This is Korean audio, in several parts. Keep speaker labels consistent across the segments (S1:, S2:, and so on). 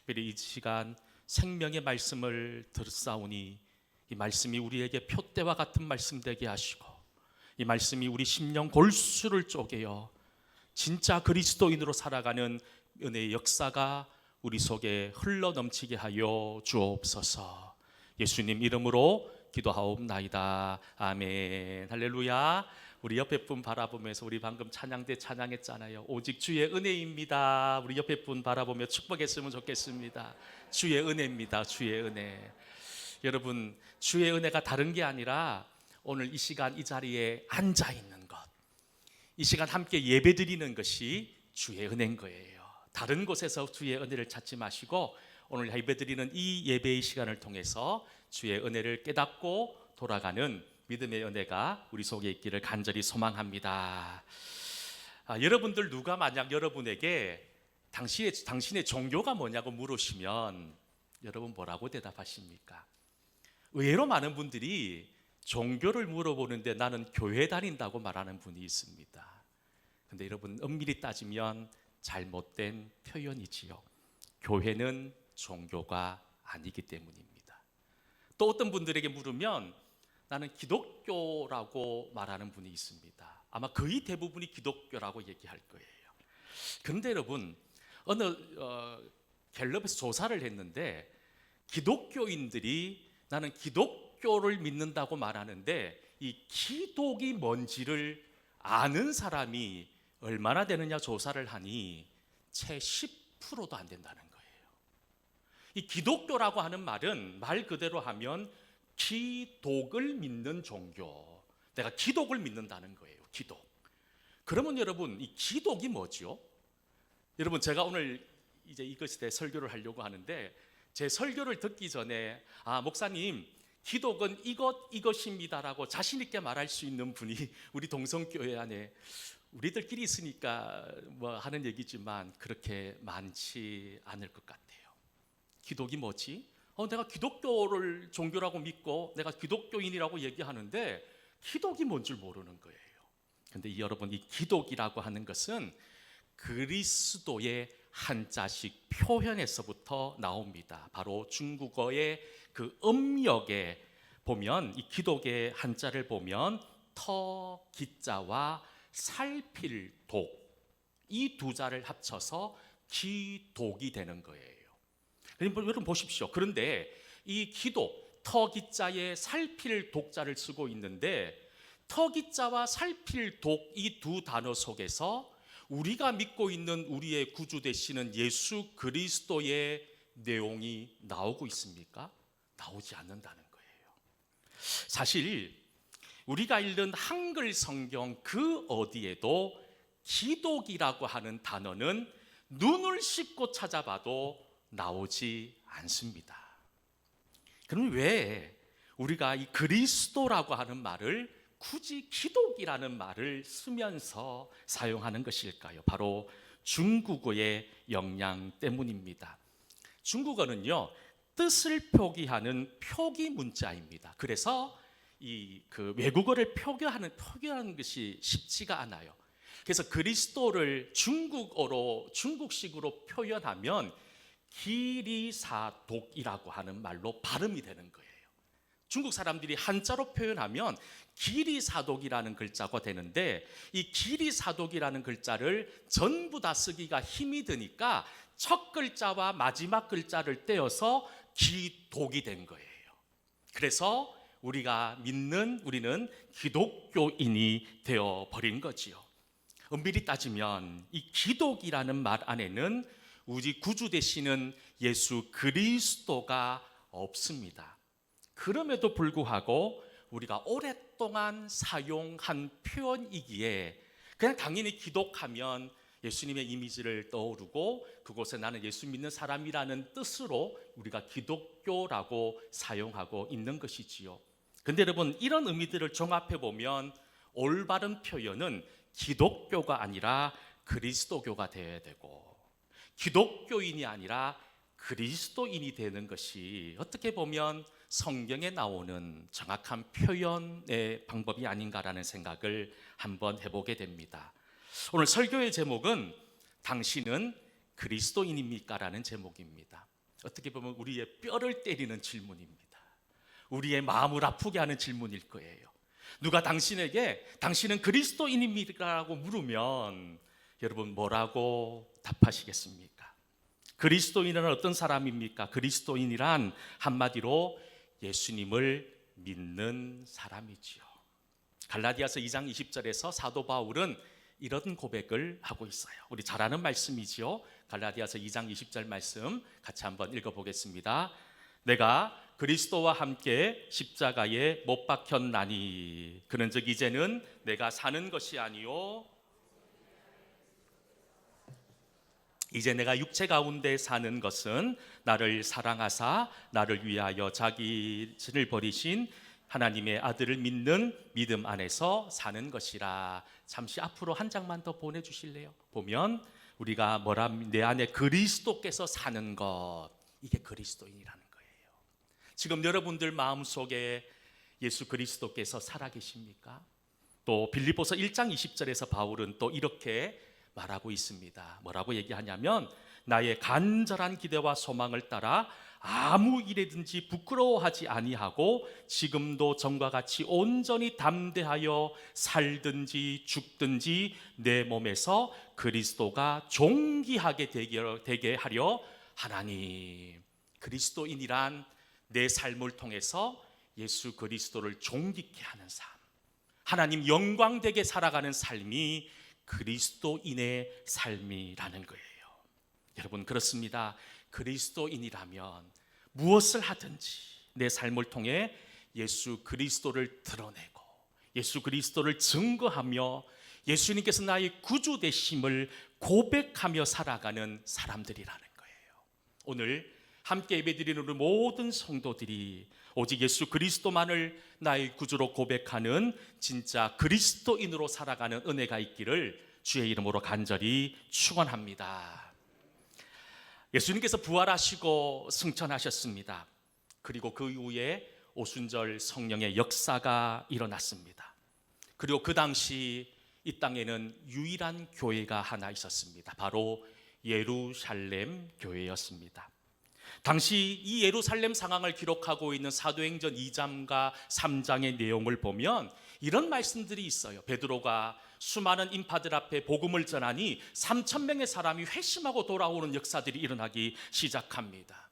S1: 특별히 이 시간 생명의 말씀을 들었사오니 이 말씀이 우리에게 표대와 같은 말씀 되게 하시고 이 말씀이 우리 심령 골수를 쪼개어 진짜 그리스도인으로 살아가는 은혜의 역사가 우리 속에 흘러 넘치게 하여 주옵소서. 예수님 이름으로 기도하옵나이다. 아멘. 할렐루야. 우리 옆에 분 바라보면서 우리 방금 찬양대 찬양했잖아요. 오직 주의 은혜입니다. 우리 옆에 분 바라보며 축복했으면 좋겠습니다. 주의 은혜입니다. 주의 은혜. 여러분, 주의 은혜가 다른 게 아니라 오늘 이 시간 이 자리에 앉아 있는 것, 이 시간 함께 예배 드리는 것이 주의 은혜인 거예요. 다른 곳에서 주의 은혜를 찾지 마시고 오늘 예배 드리는 이 예배의 시간을 통해서 주의 은혜를 깨닫고 돌아가는 믿음의 은혜가 우리 속에 있기를 간절히 소망합니다. 여러분들 누가 만약 여러분에게 당신의 종교가 뭐냐고 물으시면 여러분 뭐라고 대답하십니까? 의외로 많은 분들이 종교를 물어보는데 나는 교회 다닌다고 말하는 분이 있습니다. 근데 여러분 엄밀히 따지면 잘못된 표현이지요. 교회는 종교가 아니기 때문입니다. 또 어떤 분들에게 물으면 나는 기독교라고 말하는 분이 있습니다. 아마 거의 대부분이 기독교라고 얘기할 거예요. 그런데 여러분 어느 갤럽에서 조사를 했는데 기독교인들이 나는 기독교를 믿는다고 말하는데 이 기독이 뭔지를 아는 사람이 얼마나 되느냐 조사를 하니 채 10%도 안 된다는 거예요. 이 기독교라고 하는 말은 말 그대로 하면 기독을 믿는 종교. 내가 기독을 믿는다는 거예요. 기독. 그러면 여러분 이 기독이 뭐죠? 여러분 제가 오늘 이제 이것에 대해 설교를 하려고 하는데 제 설교를 듣기 전에 목사님 기독은 이것입니다라고 자신 있게 말할 수 있는 분이 우리 동성교회 안에 우리들끼리 있으니까 뭐 하는 얘기지만 그렇게 많지 않을 것 같아요. 기독이 뭐지? 내가 기독교를 종교라고 믿고 내가 기독교인이라고 얘기하는데 기독이 뭔 줄 모르는 거예요. 그런데 여러분 이 기독이라고 하는 것은 그리스도의 한자식 표현에서부터 나옵니다. 바로 중국어의 그 음역에 보면 이 기독의 한자를 보면 터 기자와 살필 독 이 두 자를 합쳐서 기독이 되는 거예요. 여러분 보십시오. 그런데 이 기독 터기자에 살필 독자를 쓰고 있는데 터기자와 살필 독 이 두 단어 속에서 우리가 믿고 있는 우리의 구주 되시는 예수 그리스도의 내용이 나오고 있습니까? 나오지 않는다는 거예요. 사실 우리가 읽는 한글 성경 그 어디에도 기독이라고 하는 단어는 눈을 씻고 찾아봐도 나오지 않습니다. 그럼 왜 우리가 이 그리스도라고 하는 말을 굳이 기독이라는 말을 쓰면서 사용하는 것일까요? 바로 중국어의 영향 때문입니다. 중국어는요 뜻을 표기하는 표기 문자입니다. 그래서 그 외국어를 표기하는 것이 쉽지가 않아요. 그래서 그리스도를 중국식으로 표현하면 기리사독이라고 하는 말로 발음이 되는 거예요. 중국 사람들이 한자로 표현하면 기리사독이라는 글자가 되는데 이 기리사독이라는 글자를 전부 다 쓰기가 힘이 드니까 첫 글자와 마지막 글자를 떼어서 기독이 된 거예요. 그래서 우리는 기독교인이 되어버린 거지요. 엄밀히 따지면 이 기독이라는 말 안에는 우리 구주 되시는 예수 그리스도가 없습니다. 그럼에도 불구하고 우리가 오랫동안 사용한 표현이기에 그냥 당연히 기독하면 예수님의 이미지를 떠오르고 그곳에 나는 예수 믿는 사람이라는 뜻으로 우리가 기독교라고 사용하고 있는 것이지요. 근데 여러분 이런 의미들을 종합해 보면 올바른 표현은 기독교가 아니라 그리스도교가 되어야 되고 기독교인이 아니라 그리스도인이 되는 것이 어떻게 보면 성경에 나오는 정확한 표현의 방법이 아닌가라는 생각을 한번 해보게 됩니다. 오늘 설교의 제목은 당신은 그리스도인입니까? 라는 제목입니다. 어떻게 보면 우리의 뼈를 때리는 질문입니다. 우리의 마음을 아프게 하는 질문일 거예요. 누가 당신에게 당신은 그리스도인입니까? 라고 물으면 여러분 뭐라고 답하시겠습니까? 그리스도인은 어떤 사람입니까? 그리스도인이란 한마디로 예수님을 믿는 사람이지요. 갈라디아서 2장 20절에서 사도 바울은 이런 고백을 하고 있어요. 우리 잘 아는 말씀이지요. 갈라디아서 2장 20절 말씀 같이 한번 읽어보겠습니다. 내가 그리스도와 함께 십자가에 못 박혔나니 그런즉 이제는 내가 사는 것이 아니요 이제 내가 육체 가운데 사는 것은 나를 사랑하사 나를 위하여 자기 진을 버리신 하나님의 아들을 믿는 믿음 안에서 사는 것이라. 잠시 앞으로 한 장만 더 보내주실래요? 보면 우리가 내 안에 그리스도께서 사는 것, 이게 그리스도인이라는 거예요. 지금 여러분들 마음속에 예수 그리스도께서 살아계십니까? 또 빌립보서 1장 20절에서 바울은 또 이렇게 말하고 있습니다. 뭐라고 얘기하냐면 나의 간절한 기대와 소망을 따라 아무 일에든지 부끄러워하지 아니하고 지금도 전과 같이 온전히 담대하여 살든지 죽든지 내 몸에서 그리스도가 존귀하게 되게 하려 하나니. 그리스도인이란 내 삶을 통해서 예수 그리스도를 존귀케 하는 삶, 하나님 영광되게 살아가는 삶이 그리스도인의 삶이라는 거예요. 여러분 그렇습니다. 그리스도인이라면 무엇을 하든지 내 삶을 통해 예수 그리스도를 드러내고 예수 그리스도를 증거하며 예수님께서 나의 구주 되심을 고백하며 살아가는 사람들이라는 거예요. 오늘 함께 예배드리는 우리 모든 성도들이 오직 예수 그리스도만을 나의 구주로 고백하는 진짜 그리스도인으로 살아가는 은혜가 있기를 주의 이름으로 간절히 축원합니다. 예수님께서 부활하시고 승천하셨습니다. 그리고 그 이후에 오순절 성령의 역사가 일어났습니다. 그리고 그 당시 이 땅에는 유일한 교회가 하나 있었습니다. 바로 예루살렘 교회였습니다. 당시 이 예루살렘 상황을 기록하고 있는 사도행전 2장과 3장의 내용을 보면 이런 말씀들이 있어요. 베드로가 수많은 인파들 앞에 복음을 전하니 3,000명의 사람이 회심하고 돌아오는 역사들이 일어나기 시작합니다.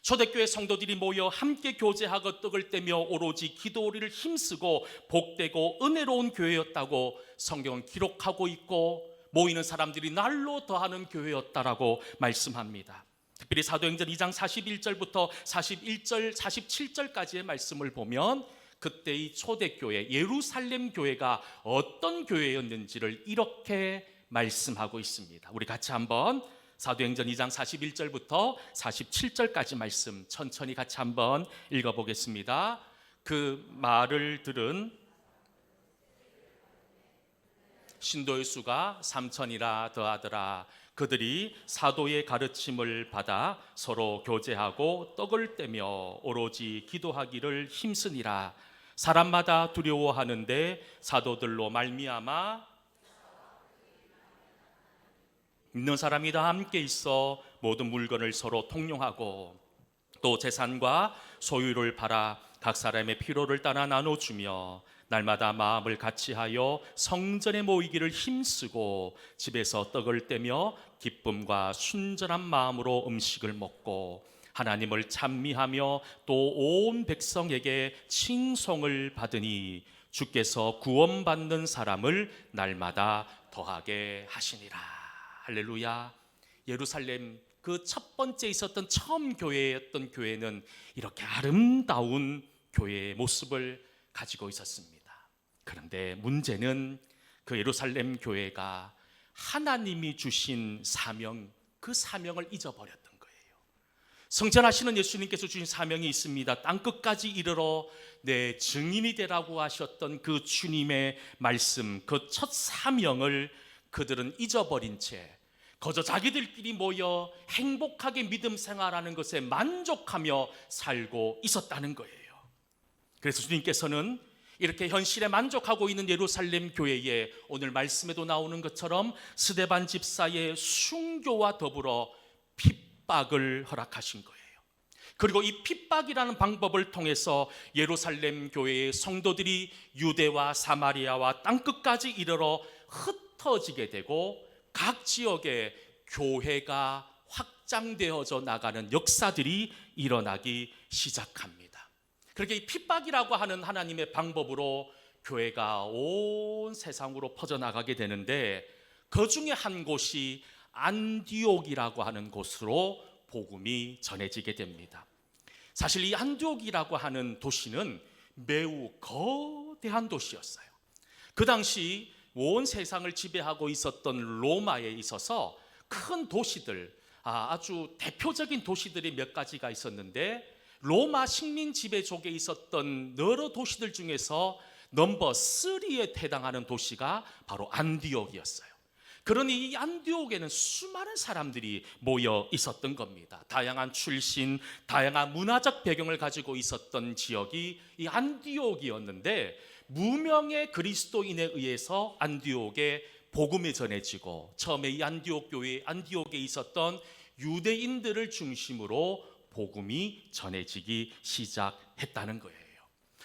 S1: 초대교회 성도들이 모여 함께 교제하고 떡을 떼며 오로지 기도리를 힘쓰고 복되고 은혜로운 교회였다고 성경은 기록하고 있고 모이는 사람들이 날로 더하는 교회였다라고 말씀합니다. 특별히 사도행전 2장 41절부터 41절, 47절까지의 말씀을 보면 그때의 초대교회 예루살렘 교회가 어떤 교회였는지를 이렇게 말씀하고 있습니다. 우리 같이 한번 사도행전 2장 41절부터 47절까지 말씀 천천히 같이 한번 읽어보겠습니다. 그 말을 들은 신도의 수가 3,000이라 더하더라. 그들이 사도의 가르침을 받아 서로 교제하고 떡을 떼며 오로지 기도하기를 힘쓰니라. 사람마다 두려워하는데 사도들로 말미암아 믿는 사람이 다 함께 있어 모든 물건을 서로 통용하고 또 재산과 소유를 팔아 각 사람의 필요를 따라 나눠주며 날마다 마음을 같이하여 성전에 모이기를 힘쓰고 집에서 떡을 떼며 기쁨과 순전한 마음으로 음식을 먹고 하나님을 찬미하며 또 온 백성에게 칭송을 받으니 주께서 구원받는 사람을 날마다 더하게 하시니라. 할렐루야. 예루살렘 그 첫 번째 있었던 처음 교회였던 교회는 이렇게 아름다운 교회의 모습을 가지고 있었습니다. 그런데 문제는 그 예루살렘 교회가 하나님이 주신 사명, 그 사명을 잊어버렸던 거예요. 성전하시는 예수님께서 주신 사명이 있습니다. 땅끝까지 이르러 내 증인이 되라고 하셨던 그 주님의 말씀, 그 첫 사명을 그들은 잊어버린 채 거저 자기들끼리 모여 행복하게 믿음 생활하는 것에 만족하며 살고 있었다는 거예요. 그래서 주님께서는 이렇게 현실에 만족하고 있는 예루살렘 교회에 오늘 말씀에도 나오는 것처럼 스데반 집사의 순교와 더불어 핍박을 허락하신 거예요. 그리고 이 핍박이라는 방법을 통해서 예루살렘 교회의 성도들이 유대와 사마리아와 땅끝까지 이르러 흩어지게 되고 각 지역에 교회가 확장되어져 나가는 역사들이 일어나기 시작합니다. 그렇게 이 핍박이라고 하는 하나님의 방법으로 교회가 온 세상으로 퍼져나가게 되는데, 그 중에 한 곳이 안디옥이라고 하는 곳으로 복음이 전해지게 됩니다. 사실 이 안디옥이라고 하는 도시는 매우 거대한 도시였어요. 그 당시 온 세상을 지배하고 있었던 로마에 있어서 큰 도시들, 아주 대표적인 도시들이 몇 가지가 있었는데, 로마 식민 지배족에 있었던 여러 도시들 중에서 넘버 3에 해당하는 도시가 바로 안디옥이었어요. 그러니 이 안디옥에는 수많은 사람들이 모여 있었던 겁니다. 다양한 출신, 다양한 문화적 배경을 가지고 있었던 지역이 이 안디옥이었는데, 무명의 그리스도인에 의해서 안디옥에 복음이 전해지고, 처음에 이 안디옥 교회, 안디옥에 있었던 유대인들을 중심으로 복음이 전해지기 시작했다는 거예요.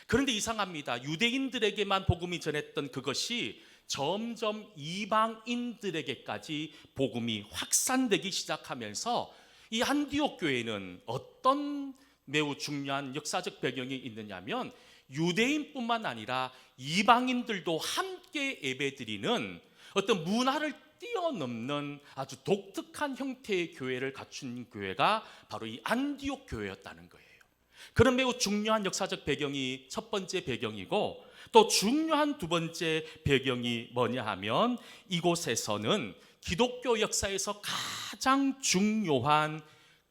S1: 그런데 이상합니다. 유대인들에게만 복음이 전했던 그것이 점점 이방인들에게까지 복음이 확산되기 시작하면서 이 안디옥 교회는 어떤 매우 중요한 역사적 배경이 있느냐면, 유대인뿐만 아니라 이방인들도 함께 예배드리는 어떤 문화를 뛰어넘는 아주 독특한 형태의 교회를 갖춘 교회가 바로 이 안디옥 교회였다는 거예요. 그런 매우 중요한 역사적 배경이 첫 번째 배경이고, 또 중요한 두 번째 배경이 뭐냐 하면, 이곳에서는 기독교 역사에서 가장 중요한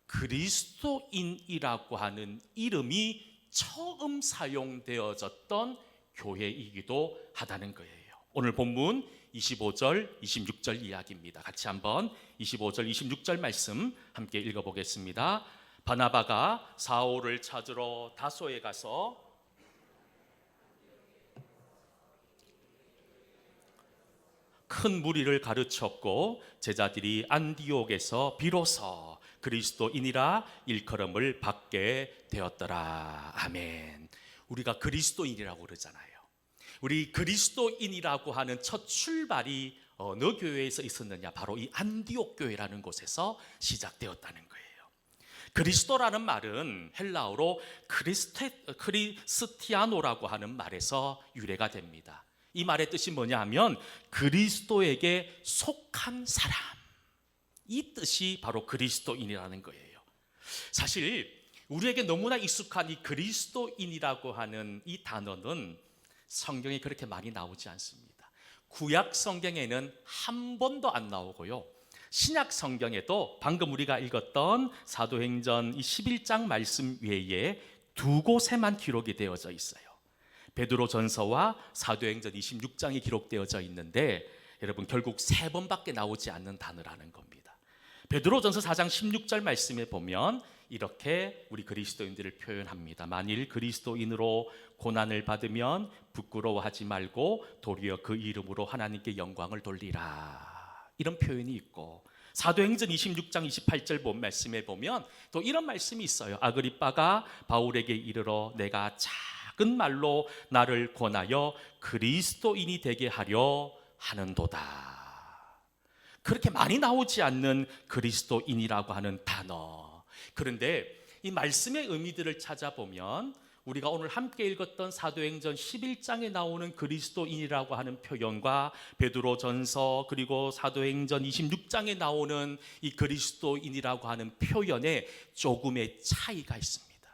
S1: 그리스도인이라고 하는 이름이 처음 사용되어졌던 교회이기도 하다는 거예요. 오늘 본문 25절, 26절 이야기입니다. 같이 한번 25절, 26절 말씀 함께 읽어보겠습니다. 바나바가 사울을 찾으러 다소에 가서 큰 무리를 가르쳤고, 제자들이 안디옥에서 비로소 그리스도인이라 일컬음을 받게 되었더라. 아멘. 우리가 그리스도인이라고 그러잖아요. 우리 그리스도인이라고 하는 첫 출발이 어느 교회에서 있었느냐? 바로 이 안디옥 교회라는 곳에서 시작되었다는 거예요. 그리스도라는 말은 헬라어로 크리스티아노라고 하는 말에서 유래가 됩니다. 이 말의 뜻이 뭐냐 하면 그리스도에게 속한 사람, 이 뜻이 바로 그리스도인이라는 거예요. 사실 우리에게 너무나 익숙한 이 그리스도인이라고 하는 이 단어는 성경에 그렇게 많이 나오지 않습니다. 구약 성경에는 한 번도 안 나오고요, 신약 성경에도 방금 우리가 읽었던 사도행전 11장 말씀 외에 두 곳에만 기록이 되어져 있어요. 베드로전서와 사도행전 26장이 기록되어져 있는데, 여러분 결국 세 번밖에 나오지 않는 단어라는 겁니다. 베드로전서 4장 16절 말씀에 보면 이렇게 우리 그리스도인들을 표현합니다. 만일 그리스도인으로 고난을 받으면 부끄러워하지 말고 도리어 그 이름으로 하나님께 영광을 돌리라, 이런 표현이 있고, 사도행전 26장 28절 본 말씀에 보면 또 이런 말씀이 있어요. 아그리빠가 바울에게 이르러 내가 작은 말로 나를 권하여 그리스도인이 되게 하려 하는도다. 그렇게 많이 나오지 않는 그리스도인이라고 하는 단어. 그런데 이 말씀의 의미들을 찾아보면 우리가 오늘 함께 읽었던 사도행전 11장에 나오는 그리스도인이라고 하는 표현과 베드로전서 그리고 사도행전 26장에 나오는 이 그리스도인이라고 하는 표현에 조금의 차이가 있습니다.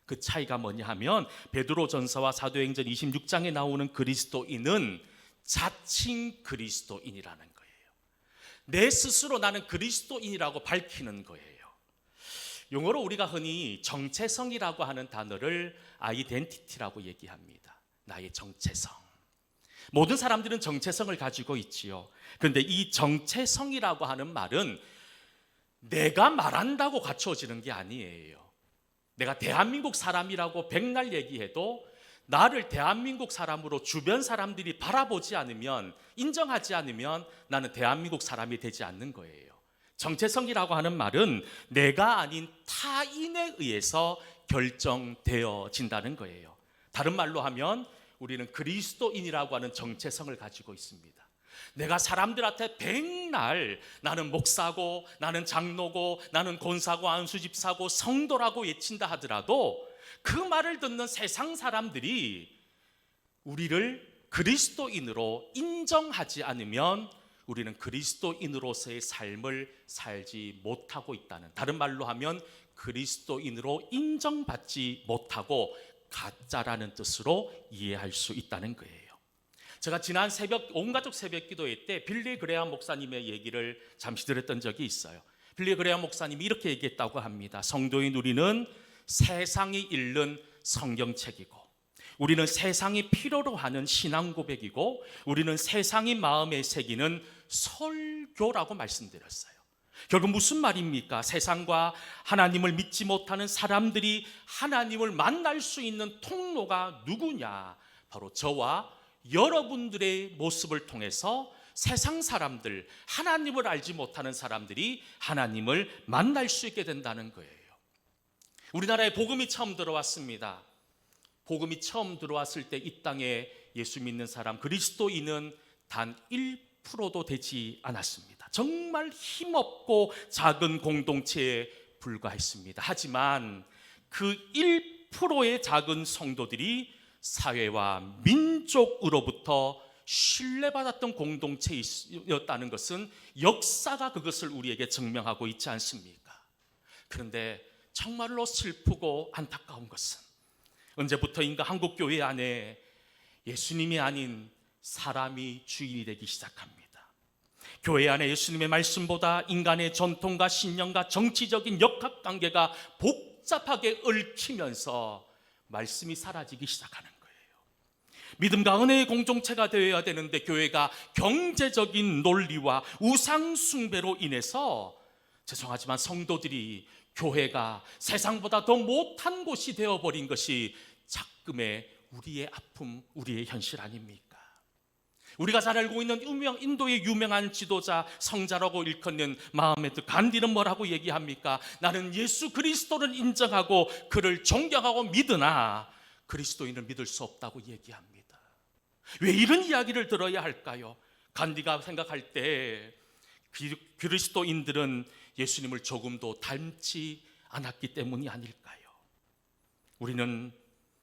S1: 그 차이가 뭐냐 하면, 베드로전서와 사도행전 26장에 나오는 그리스도인은 자칭 그리스도인이라는 거예요. 내 스스로 나는 그리스도인이라고 밝히는 거예요. 용어로 우리가 흔히 정체성이라고 하는 단어를 아이덴티티라고 얘기합니다. 나의 정체성. 모든 사람들은 정체성을 가지고 있지요. 그런데 이 정체성이라고 하는 말은 내가 말한다고 갖춰지는 게 아니에요. 내가 대한민국 사람이라고 백날 얘기해도 나를 대한민국 사람으로 주변 사람들이 바라보지 않으면, 인정하지 않으면 나는 대한민국 사람이 되지 않는 거예요. 정체성이라고 하는 말은 내가 아닌 타인에 의해서 결정되어진다는 거예요. 다른 말로 하면 우리는 그리스도인이라고 하는 정체성을 가지고 있습니다. 내가 사람들한테 백날 나는 목사고, 나는 장로고, 나는 권사고, 안수집사고, 성도라고 외친다 하더라도 그 말을 듣는 세상 사람들이 우리를 그리스도인으로 인정하지 않으면 우리는 그리스도인으로서의 삶을 살지 못하고 있다는, 다른 말로 하면 그리스도인으로 인정받지 못하고 가짜라는 뜻으로 이해할 수 있다는 거예요. 제가 지난 온가족 새벽 기도회 때 빌리 그레함 목사님의 얘기를 잠시 들었던 적이 있어요. 빌리 그레함 목사님이 이렇게 얘기했다고 합니다. 성도인 우리는 세상이 읽는 성경책이고, 우리는 세상이 필요로 하는 신앙 고백이고, 우리는 세상이 마음에 새기는 설교라고 말씀드렸어요. 결국 무슨 말입니까? 세상과 하나님을 믿지 못하는 사람들이 하나님을 만날 수 있는 통로가 누구냐? 바로 저와 여러분들의 모습을 통해서 세상 사람들, 하나님을 알지 못하는 사람들이 하나님을 만날 수 있게 된다는 거예요. 우리나라에 복음이 처음 들어왔습니다. 복음이 처음 들어왔을 때 이 땅에 예수 믿는 사람, 그리스도인은 단 1%도 되지 않았습니다. 정말 힘없고 작은 공동체에 불과했습니다. 하지만 그 1%의 작은 성도들이 사회와 민족으로부터 신뢰받았던 공동체였다는 것은 역사가 그것을 우리에게 증명하고 있지 않습니까? 그런데 정말로 슬프고 안타까운 것은 언제부터인가 한국 교회 안에 예수님이 아닌 사람이 주인이 되기 시작합니다. 교회 안에 예수님의 말씀보다 인간의 전통과 신념과 정치적인 역학관계가 복잡하게 얽히면서 말씀이 사라지기 시작하는 거예요. 믿음과 은혜의 공동체가 되어야 되는데 교회가 경제적인 논리와 우상 숭배로 인해서, 죄송하지만 성도들이 교회가 세상보다 더 못한 곳이 되어버린 것이 작금의 우리의 아픔, 우리의 현실 아닙니까? 우리가 잘 알고 있는 인도의 유명한 지도자, 성자라고 일컫는 마흐메드 간디는 뭐라고 얘기합니까? 나는 예수 그리스도를 인정하고 그를 존경하고 믿으나 그리스도인을 믿을 수 없다고 얘기합니다. 왜 이런 이야기를 들어야 할까요? 간디가 생각할 때 그리스도인들은 예수님을 조금도 닮지 않았기 때문이 아닐까요? 우리는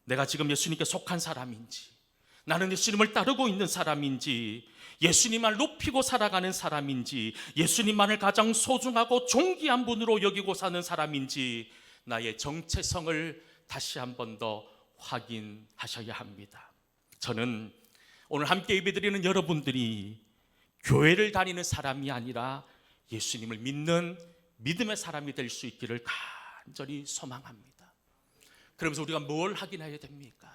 S1: 내가 지금 예수님께 속한 사람인지, 나는 예수님을 따르고 있는 사람인지, 예수님만 높이고 살아가는 사람인지, 예수님만을 가장 소중하고 존귀한 분으로 여기고 사는 사람인지, 나의 정체성을 다시 한 번 더 확인하셔야 합니다. 저는 오늘 함께 예배드리는 여러분들이 교회를 다니는 사람이 아니라 예수님을 믿는 믿음의 사람이 될 수 있기를 간절히 소망합니다. 그러면서 우리가 뭘 확인해야 됩니까?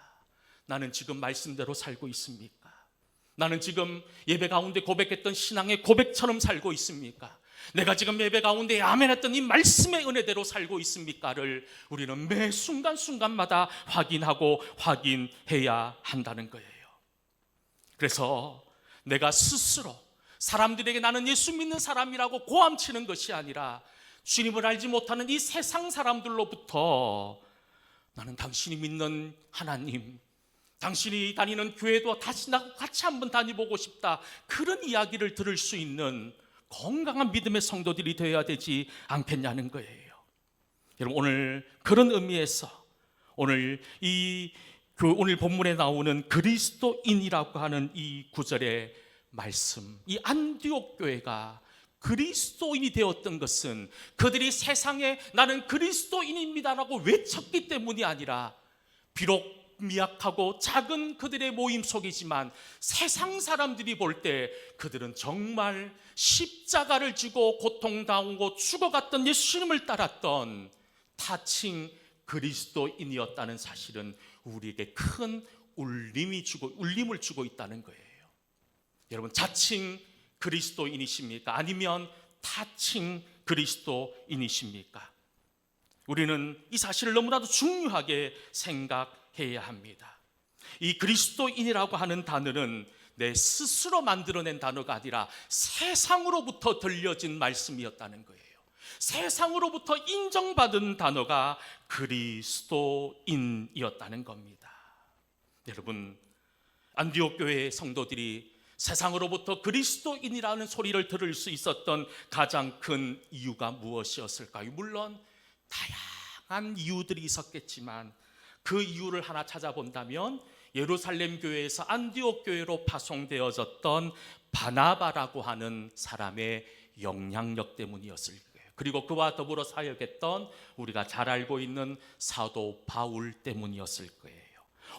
S1: 나는 지금 말씀대로 살고 있습니까? 나는 지금 예배 가운데 고백했던 신앙의 고백처럼 살고 있습니까? 내가 지금 예배 가운데 아멘했던 이 말씀의 은혜대로 살고 있습니까를 우리는 매 순간순간마다 확인하고 확인해야 한다는 거예요. 그래서 내가 스스로 사람들에게 나는 예수 믿는 사람이라고 고함치는 것이 아니라 주님을 알지 못하는 이 세상 사람들로부터 나는 당신이 믿는 하나님, 당신이 다니는 교회도 다시 나하고 같이 한번 다니보고 싶다, 그런 이야기를 들을 수 있는 건강한 믿음의 성도들이 되어야 되지 않겠냐는 거예요. 여러분, 오늘 그런 의미에서 오늘 본문에 나오는 그리스도인이라고 하는 이 구절의 말씀, 이 안디옥 교회가 그리스도인이 되었던 것은 그들이 세상에 나는 그리스도인입니다라고 외쳤기 때문이 아니라, 비록 미약하고 작은 그들의 모임 속이지만 세상 사람들이 볼 때 그들은 정말 십자가를 지고 고통당하고 죽어갔던 예수님을 따랐던 타칭 그리스도인이었다는 사실은 우리에게 큰 울림을 주고 있다는 거예요. 여러분, 자칭 그리스도인이십니까? 아니면 타칭 그리스도인이십니까? 우리는 이 사실을 너무나도 중요하게 생각해야 합니다. 이 그리스도인이라고 하는 단어는 내 스스로 만들어낸 단어가 아니라 세상으로부터 들려진 말씀이었다는 거예요. 세상으로부터 인정받은 단어가 그리스도인이었다는 겁니다. 여러분, 안디옥 교회의 성도들이 세상으로부터 그리스도인이라는 소리를 들을 수 있었던 가장 큰 이유가 무엇이었을까요? 물론 다양한 이유들이 있었겠지만 그 이유를 하나 찾아본다면 예루살렘 교회에서 안디옥 교회로 파송되어졌던 바나바라고 하는 사람의 영향력 때문이었을 거예요. 그리고 그와 더불어 사역했던 우리가 잘 알고 있는 사도 바울 때문이었을 거예요.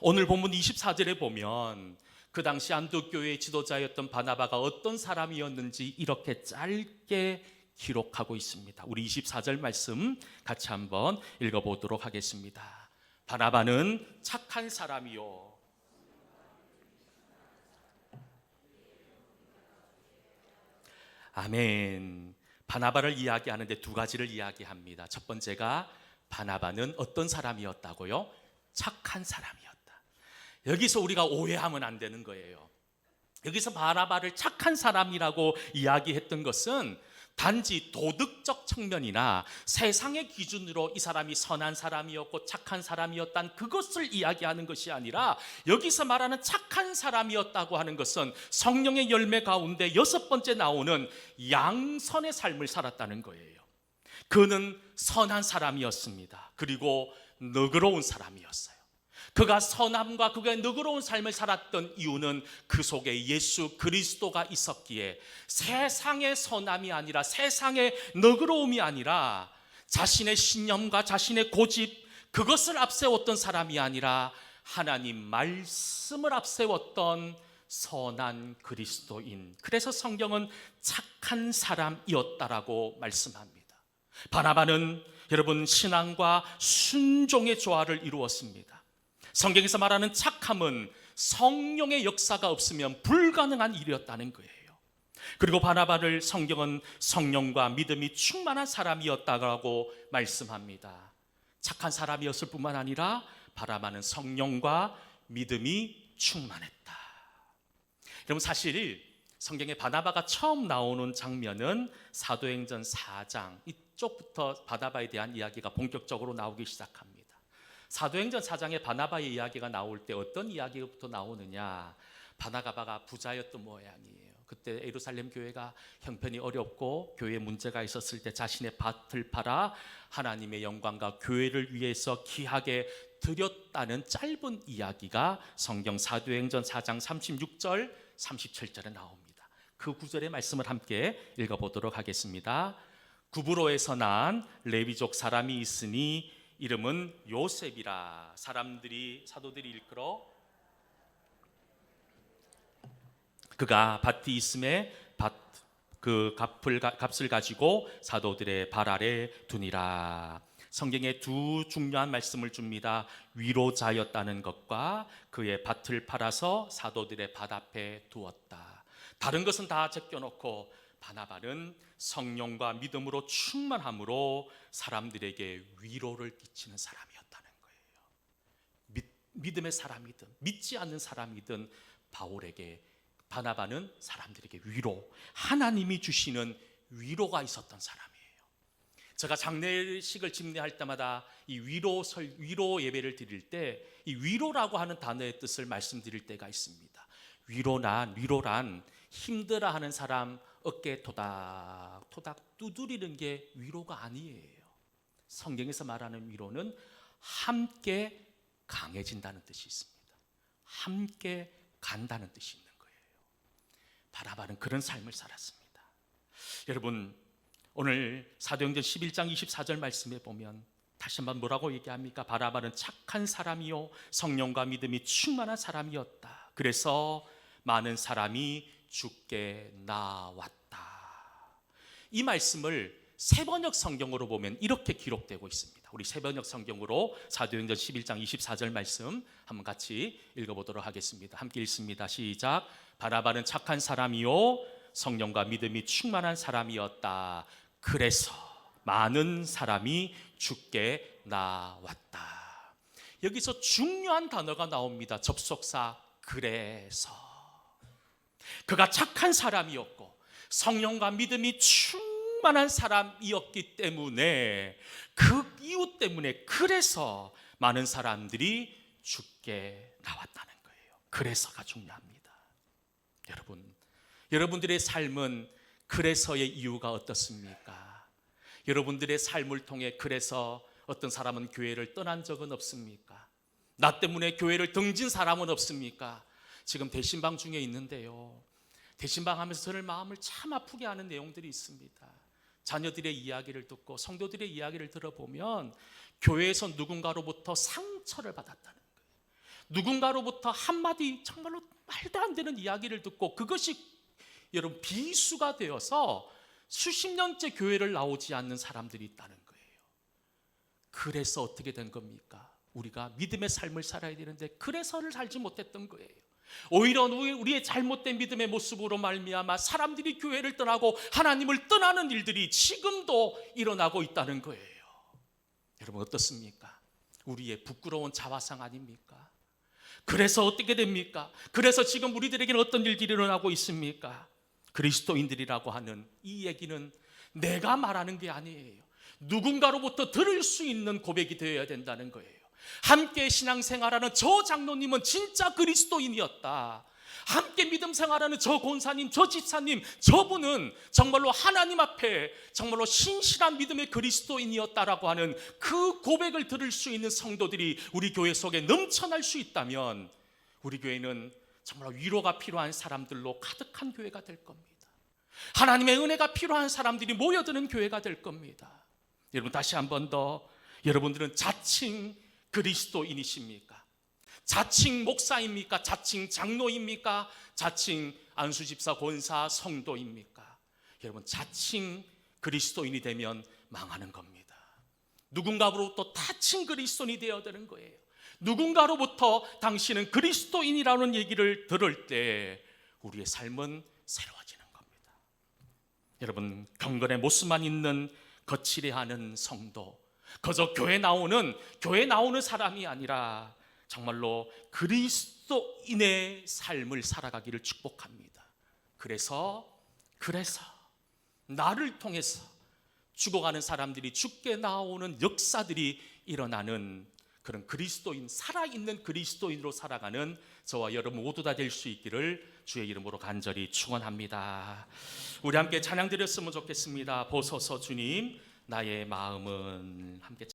S1: 오늘 본문 24절에 보면 그 당시 안디옥 교회의 지도자였던 바나바가 어떤 사람이었는지 이렇게 짧게 기록하고 있습니다. 우리 24절 말씀 같이 한번 읽어보도록 하겠습니다. 바나바는 착한 사람이요, 아멘. 바나바를 이야기하는데 두 가지를 이야기합니다. 첫 번째가 바나바는 어떤 사람이었다고요? 착한 사람이었다. 여기서 우리가 오해하면 안 되는 거예요. 여기서 바나바를 착한 사람이라고 이야기했던 것은 단지 도덕적 측면이나 세상의 기준으로 이 사람이 선한 사람이었고 착한 사람이었다는 그것을 이야기하는 것이 아니라 여기서 말하는 착한 사람이었다고 하는 것은 성령의 열매 가운데 6번째 나오는 양선의 삶을 살았다는 거예요. 그는 선한 사람이었습니다. 그리고 너그러운 사람이었어요. 그가 선함과 그가 너그러운 삶을 살았던 이유는 그 속에 예수 그리스도가 있었기에 세상의 선함이 아니라 세상의 너그러움이 아니라 자신의 신념과 자신의 고집 그것을 앞세웠던 사람이 아니라 하나님 말씀을 앞세웠던 선한 그리스도인. 그래서 성경은 착한 사람이었다라고 말씀합니다. 바나바는 여러분 신앙과 순종의 조화를 이루었습니다. 성경에서 말하는 착함은 성령의 역사가 없으면 불가능한 일이었다는 거예요. 그리고 바나바를 성경은 성령과 믿음이 충만한 사람이었다고 말씀합니다. 착한 사람이었을 뿐만 아니라 바나바는 성령과 믿음이 충만했다. 여러분, 사실 성경에 바나바가 처음 나오는 장면은 사도행전 4장 이쪽부터 바나바에 대한 이야기가 본격적으로 나오기 시작합니다. 사도행전 4장에 바나바의 이야기가 나올 때 어떤 이야기부터 나오느냐, 바나바가 부자였던 모양이에요. 그때 예루살렘 교회가 형편이 어렵고 교회에 문제가 있었을 때 자신의 밭을 팔아 하나님의 영광과 교회를 위해서 귀하게 드렸다는 짧은 이야기가 성경 사도행전 4장 36절 37절에 나옵니다. 그 구절의 말씀을 함께 읽어보도록 하겠습니다. 구브로에서 난 레위족 사람이 있으니 이름은 요셉이라. 사도들이 일컬어 그가 밭이 있음에 그 값을 가지고 사도들의 발 아래 두니라. 성경에 두 중요한 말씀을 줍니다. 위로자였다는 것과 그의 밭을 팔아서 사도들의 발 앞에 두었다. 다른 것은 다 제껴놓고 바나바는 성령과 믿음으로 충만함으로 사람들에게 위로를 끼치는 사람이었다는 거예요. 믿음의 사람이든 믿지 않는 사람이든 바나바는 사람들에게 위로, 하나님이 주시는 위로가 있었던 사람이에요. 제가 장례식을 집례할 때마다 이 위로 예배를 드릴 때 이 위로라고 하는 단어의 뜻을 말씀드릴 때가 있습니다. 위로란 힘들어하는 사람 어깨 토닥토닥 두드리는 게 위로가 아니에요. 성경에서 말하는 위로는 함께 강해진다는 뜻이 있습니다. 함께 간다는 뜻이 있는 거예요. 바나바는 그런 삶을 살았습니다. 여러분, 오늘 사도행전 11장 24절 말씀에 보면 다시 한번 뭐라고 얘기합니까? 바나바는 착한 사람이요 성령과 믿음이 충만한 사람이었다. 그래서 많은 사람이 주께 나왔다. 이 말씀을 새번역 성경으로 보면 이렇게 기록되고 있습니다. 우리 새번역 성경으로 사도행전 11장 24절 말씀 한번 같이 읽어보도록 하겠습니다. 함께 읽습니다. 시작. 바나바는 착한 사람이요 성령과 믿음이 충만한 사람이었다. 그래서 많은 사람이 주께 나왔다. 여기서 중요한 단어가 나옵니다. 접속사 그래서. 그가 착한 사람이었고 성령과 믿음이 충만한 사람이었기 때문에 그 이유 때문에 그래서 많은 사람들이 죽게 나왔다는 거예요. 그래서가 중요합니다. 여러분들의 삶은 그래서의 이유가 어떻습니까? 여러분들의 삶을 통해 그래서 어떤 사람은 교회를 떠난 적은 없습니까? 나 때문에 교회를 등진 사람은 없습니까? 지금 대신방 중에 있는데요, 대신방 하면서 저를 마음을 참 아프게 하는 내용들이 있습니다. 자녀들의 이야기를 듣고 성도들의 이야기를 들어보면 교회에서 누군가로부터 상처를 받았다는 거예요. 누군가로부터 한마디 정말로 말도 안 되는 이야기를 듣고 그것이 여러분 비수가 되어서 수십 년째 교회를 나오지 않는 사람들이 있다는 거예요. 그래서 어떻게 된 겁니까? 우리가 믿음의 삶을 살아야 되는데 그래서를 살지 못했던 거예요. 오히려 우리의 잘못된 믿음의 모습으로 말미암아 사람들이 교회를 떠나고 하나님을 떠나는 일들이 지금도 일어나고 있다는 거예요. 여러분 어떻습니까? 우리의 부끄러운 자화상 아닙니까? 그래서 어떻게 됩니까? 그래서 지금 우리들에게는 어떤 일들이 일어나고 있습니까? 그리스도인들이라고 하는 이 얘기는 내가 말하는 게 아니에요. 누군가로부터 들을 수 있는 고백이 되어야 된다는 거예요. 함께 신앙생활하는 저 장로님은 진짜 그리스도인이었다. 함께 믿음 생활하는 저 권사님, 저 집사님, 저분은 정말로 하나님 앞에 정말로 신실한 믿음의 그리스도인이었다라고 하는 그 고백을 들을 수 있는 성도들이 우리 교회 속에 넘쳐날 수 있다면 우리 교회는 정말 위로가 필요한 사람들로 가득한 교회가 될 겁니다. 하나님의 은혜가 필요한 사람들이 모여드는 교회가 될 겁니다. 여러분 다시 한 번 더, 여러분들은 자칭 그리스도인이십니까? 자칭 목사입니까? 자칭 장로입니까? 자칭 안수집사 권사 성도입니까? 여러분 자칭 그리스도인이 되면 망하는 겁니다. 누군가로부터 타칭 그리스도인이 되어야 되는 거예요. 누군가로부터 당신은 그리스도인이라는 얘기를 들을 때 우리의 삶은 새로워지는 겁니다. 여러분 경건의 모습만 있는 거칠해하는 성도, 그저 교회 나오는 사람이 아니라 정말로 그리스도인의 삶을 살아가기를 축복합니다. 그래서 나를 통해서 죽어가는 사람들이 죽게 나오는 역사들이 일어나는 그런 그리스도인, 살아있는 그리스도인으로 살아가는 저와 여러분 모두 다 될 수 있기를 주의 이름으로 간절히 축원합니다. 우리 함께 찬양 드렸으면 좋겠습니다. 보소서 주님 나의 마음은, 함께